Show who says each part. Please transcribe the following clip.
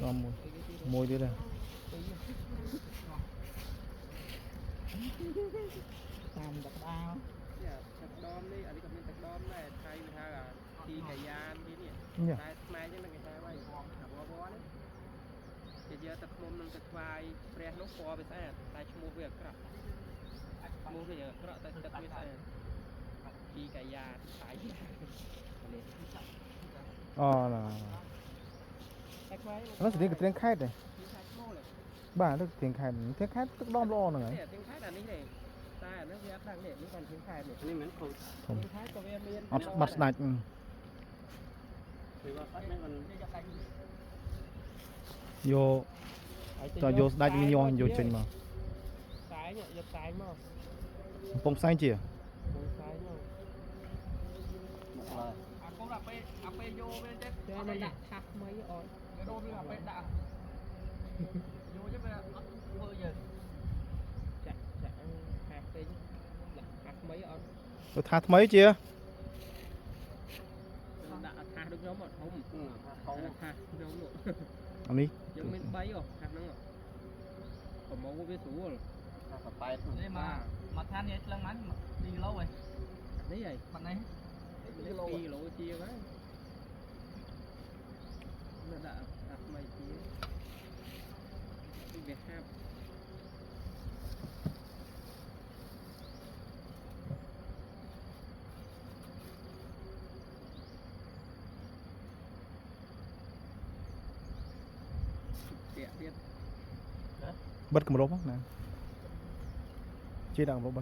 Speaker 1: xong môi đi đây
Speaker 2: làm đặc bao
Speaker 3: tập đom đi anh đi cầm lên tập đom này thay mình ha là khi cày gian đi nè thay mai chứ là người ta vậy bó đấy thì giờ tập môn mình tập vai pre nó co về sao thay mua việc cả mua bây giờ cả tại tập về sao khi cày gian thay
Speaker 1: là nó sẽ đi cái tiếng khách này bà nó tiếng khách tức đom lo này
Speaker 3: tiếng khách làនេះតែអានេះវាអត់ដឹងនេះគាត់tiếng kháchនេះមិនខូចtiếng kháchក៏វាមាន
Speaker 1: អត់បាត់ស្ដាច់យកតយកស្ដាច់ញ័រយកចេញមក
Speaker 3: ខ្សែយកខ្សែមក
Speaker 1: កំពុងផ្សាយជា
Speaker 3: ខ្សែមកអាកូនអាពេលយកវាចេះតែមិនដាក់ថាស់ថ្មីអត់វាដូរវាអាពេលដាក់យកចេះវាអត់ធ្វើយើងចាក់ថាស់ពេញដាក់ថាស់ថ្មីអត់
Speaker 1: ទៅថាថ្មីជា
Speaker 3: ដាក់ថាស់ដូចខ្ញុំអត់ធំថាស់ខ្ញុំនោះ
Speaker 1: អានេះ
Speaker 3: យើងមាន3ហ៎ថាស់ហ្នឹងប្រមូលវាស្រួលថាស់ប៉ែតនេះមកថានេះឆ្លងមិន2គីឡូហ៎នេះហីបាត់នេះ2គីឡូជាងហ្នឹងnó đã đặt mày tí việc hạp
Speaker 1: bật cầm rốt nè chia đằng rốt bật